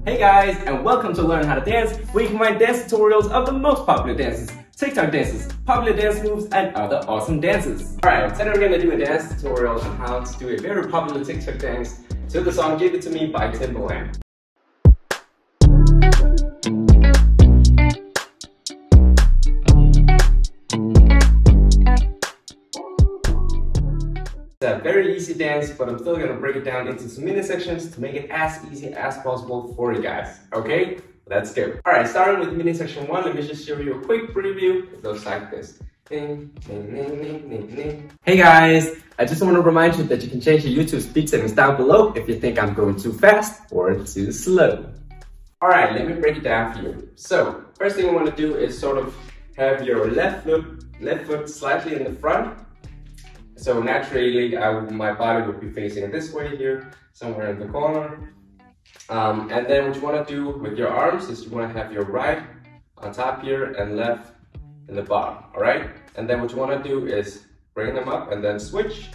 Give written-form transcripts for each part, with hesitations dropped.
Hey guys, and welcome to Learn How to Dance, where you can find dance tutorials of the most popular dances, TikTok dances, popular dance moves, and other awesome dances. Alright, today we're going to do a dance tutorial on how to do a very popular TikTok dance to the song Give It To Me by Timbaland. It's a very easy dance, but I'm still going to break it down into some mini sections to make it as easy as possible for you guys. Okay, let's go. Alright, starting with mini section 1, let me just show you a quick preview. It looks like this. Hey guys, I just want to remind you that you can change your YouTube speed settings down below if you think I'm going too fast or too slow. Alright, let me break it down for you. So, first thing you want to do is sort of have your left foot slightly in the front. So naturally, my body would be facing this way here, somewhere in the corner. And then what you want to do with your arms is you want to have your right on top here and left in the bottom, all right? And then what you want to do is bring them up and then switch.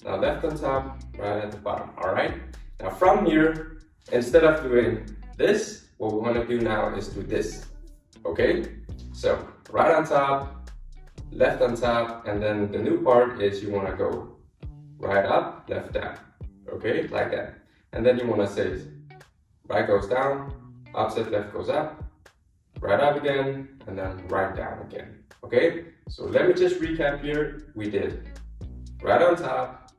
Now left on top, right at the bottom, all right? Now from here, instead of doing this, what we want to do now is do this, okay? So right on top, left on top, and then the new part is you want to go right up, left down, okay, like that. And then you want to say right goes down, opposite left goes up, right up again, and then right down again, okay? So let me just recap here. We did right on top,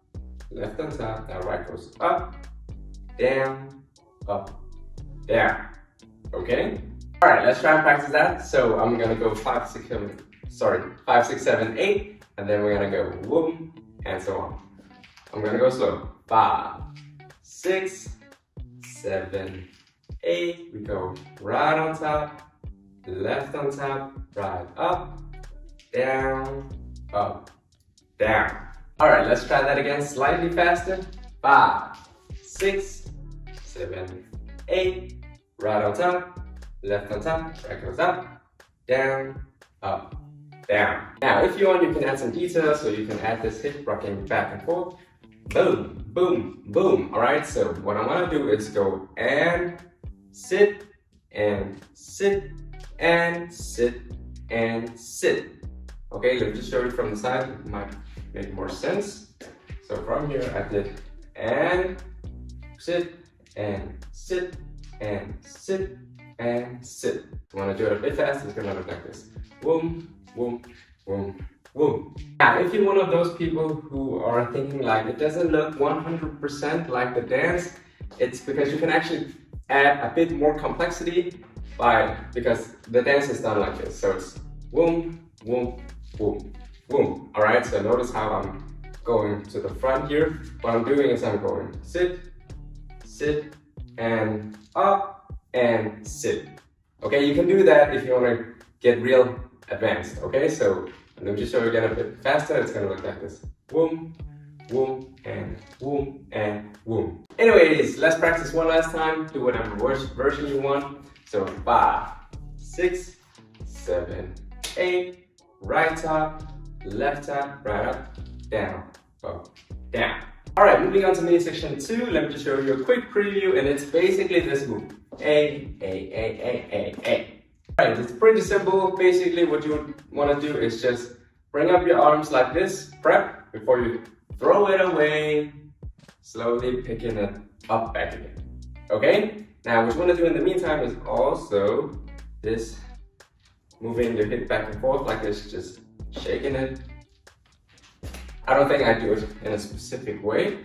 left on top, now right goes up, down, okay? All right, let's try and practice that. So I'm gonna go 5, 6, 7, 8, and then we're gonna go whoom, and so on. I'm gonna go slow. 5, 6, 7, 8. We go right on top, left on top, right up, down, down. All right, let's try that again slightly faster. 5, 6, 7, 8. Right on top, left on top, right goes up, down, down. Now, if you want, you can add some details, so you can add this hip rocking back and forth. Boom, boom, boom. All right, so what I want to do is go and sit, and sit, and sit, and sit. Okay, let me just show you from the side. It might make more sense. So from here, I did and sit, and sit, and sit, and sit. If you want to do it a bit fast, it's going to look like this. Boom, boom, boom, boom. Now, if you're one of those people who are thinking like it doesn't look 100% like the dance, it's because you can actually add a bit more complexity because the dance is done like this. So it's boom, boom, boom, boom. All right, so notice how I'm going to the front here. What I'm doing is I'm going sit, sit, and up, and sit. Okay, you can do that if you want to get real advanced, okay? So let me just show you again a bit faster. It's gonna look like this. Boom, boom, and boom, and boom. Anyways, let's practice one last time. Do whatever version you want. So 5, 6, 7, 8, right top, left top, right up, down, down. All right, moving on to mini section 2. Let me just show you a quick preview, and it's basically this move. A. Alright, it's pretty simple. Basically, what you want to do is just bring up your arms like this, prep, before you throw it away, slowly picking it up back again. Okay? Now, what you want to do in the meantime is also this, moving your hip back and forth like this, just shaking it. I don't think I do it in a specific way.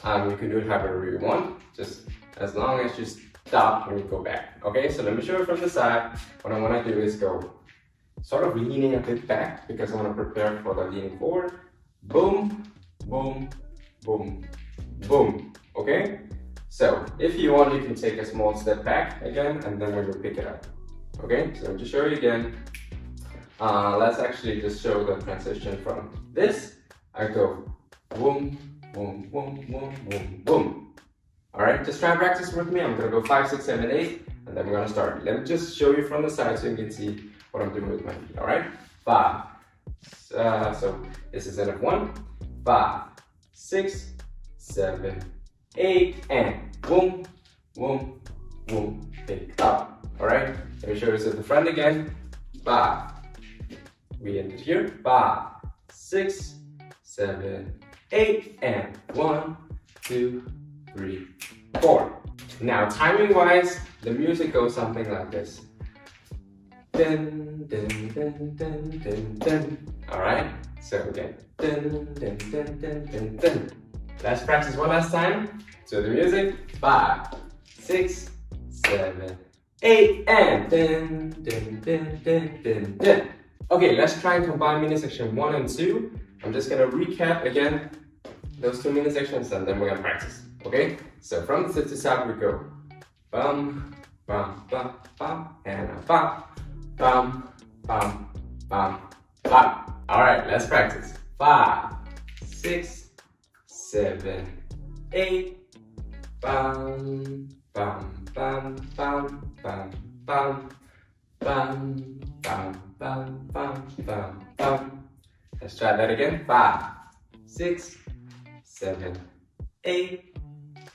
You can do it however you want, just as long as you stop when you go back. Okay, so let me show you from the side. What I want to do is go sort of leaning a bit back because I want to prepare for the leaning forward. Boom, boom, boom, boom. Okay, so if you want, you can take a small step back again, and then we will pick it up. Okay, so to show you again, let's actually just show the transition from this. I go boom, boom, boom, boom, boom, boom. All right, just try and practice with me. I'm gonna go 5, 6, 7, 8, and then we're gonna start. Let me just show you from the side so you can see what I'm doing with my feet. All right, 5. So this is end of 1. 5, 6, 7, 8, and boom, boom, boom, pick up. Alright? Let me show you to the front again. 5. We ended here. 5, 6, 7, 8, and 1, 2, 3, 4. Now, timing wise, the music goes something like this. Dun, dun, dun, dun, dun, dun. Alright? So again. Dun, dun, dun, dun, dun, dun. Let's practice one last time. So the music. 5, 6, 7, 8, and dun, dun, dun, dun, dun, dun. Okay, let's try and combine mini section 1 and 2. I'm just gonna recap again those 2 mini sections and then we're gonna practice. Okay? So from the to side we go bum, bum, bum, bum, and a bum, bum, bum, bum, bum. Alright, let's practice. 5, 6, 7, 8, bum, bum, bum, bum, bum, bum, bum, bum, bum, bum, bum, bum. Let's try that again. 5, 6, 7, 8,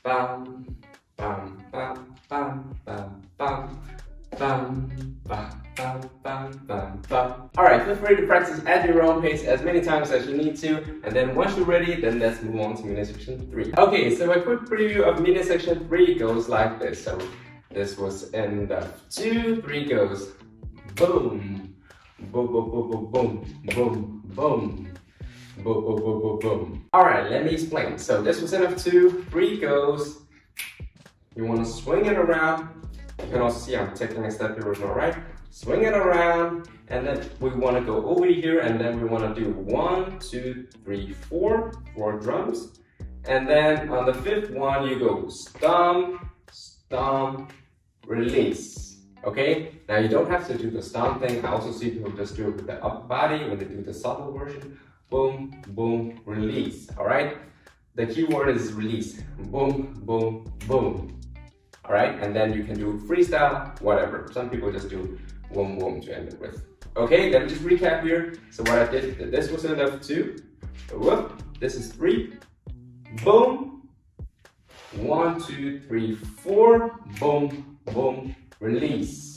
bum, bum, bum, bum, bum, bum, bum, bum, bum, bum, bum, bum. Alright, feel free to practice at your own pace as many times as you need to, and then once you're ready, then let's move on to mini section 3. Okay, so a quick preview of mini section 3 goes like this. So this was in the 2, 3 goes boom, boom, boom, boom, boom, boom, boom, boom, boom, boom, boom, boom, boom. Alright, let me explain. So this was in a 2, 3 goes. You want to swing it around. You can also see I'm taking a step here, alright? Swing it around, and then we want to go over here, and then we want to do 1, 2, 3, 4, 4 drums. And then on the 5th one, you go stomp, stomp, release. Okay? Now you don't have to do the stomp thing. I also see people just do it with the upper body when they do the subtle version. Boom, boom, release. Alright? The key word is release. Boom, boom, boom. Alright? And then you can do freestyle, whatever. Some people just do boom, boom to end it with. Okay, let me just recap here. So what I did, this was in F2. Whoop, this is 3. Boom. 1, 2, 3, 4. Boom, boom, release.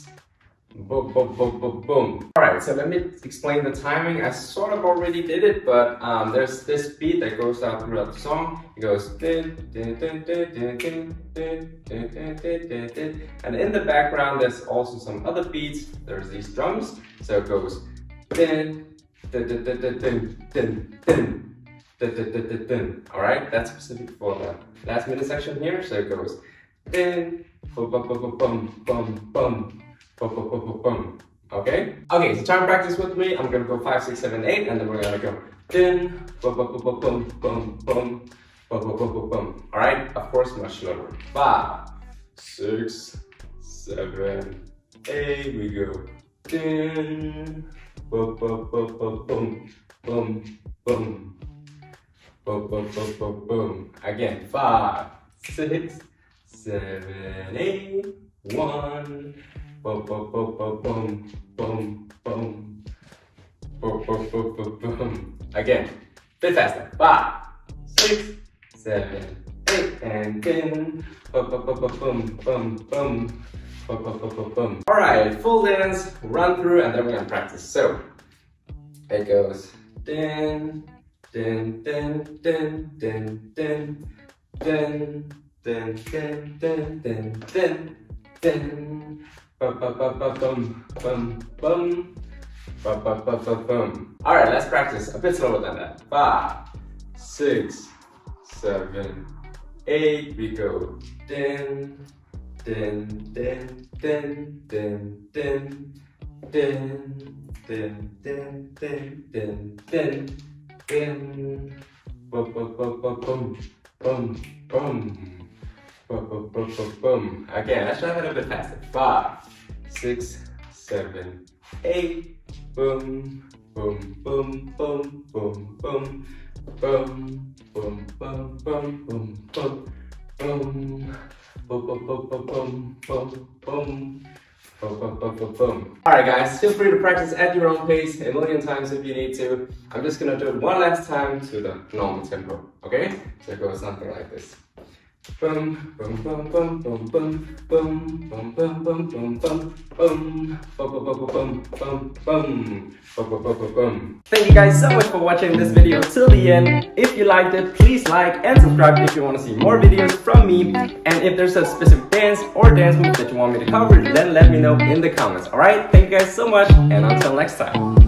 Boom, boom, boom, boom, boom. Alright, so let me explain the timing. I sort of already did it, but there's this beat that goes out throughout the song. It goes din, din, din, din, din, din, din, din, din, din, din, din. And in the background there's also some other beats. There's these drums. So it goes din, din, din, din, din, din, din, din, din, din, din, din. Alright, that's specific for the last minute section here. So it goes din, bum, bum, bum, bum, bum, bum. Boom, boom, boom, boom, boom. Okay? Okay, so try and practice with me. I'm gonna go 5, 6, 7, 8, and then we're gonna go din, boom, boom, boom, boom, boom, boom, boom, boom, boom, boom, boom. Alright? Of course, much slower. 5, 6, 7, 8, we go din, boom, boom, boom, boom, boom, boom, boom, boom, boom, boom, boom, boom. Again, 5, 6, 7, 8, 1. Boom, boom, boom, boom, boom, boom, boom, boom, boom, boom, boom, boom. Again, bit faster. 5, 6, 7, 8, and 10. Boom, boom, boom, boom, boom, boom, boom, boom, boom, boom, boom. All right, full dance, run through, and then we're gonna practice. So it goes din, din, din, din, din, din, din, din, din, din, din, din, din. Bum, bum, bum, bum, bum, bum, bum, bum, bum, bum, bum, bum. All right, let's practice a bit slower than that. 5, 6, 7, 8. We go din, din, din, din, din, din, din, din, din, din, din, din, din. Bum, bum, bum, bum, bum, bum, bum. Boom, boom, boom, boom, boom. Again, let's try that a bit faster. 5, 6, 7, 8. Boom, boom, boom, boom, boom, boom, boom, boom, boom, boom, boom, boom, boom, boom, boom, boom, boom, boom, boom, boom. Boom, boom, boom, boom, boom. Alright guys, feel free to practice at your own pace a million times if you need to. I'm just gonna do it one last time to the normal tempo, okay? So it goes something like this. Boom, boom, boom, boom, boom, boom, boom, boom, boom, boom, boom, boom, boom, boom, boom, boom, boom, boom. Thank you guys so much for watching this video till the end. If you liked it, please like and subscribe if you want to see more videos from me. And if there's a specific dance or dance move that you want me to cover, then let me know in the comments. Alright, thank you guys so much, and until next time.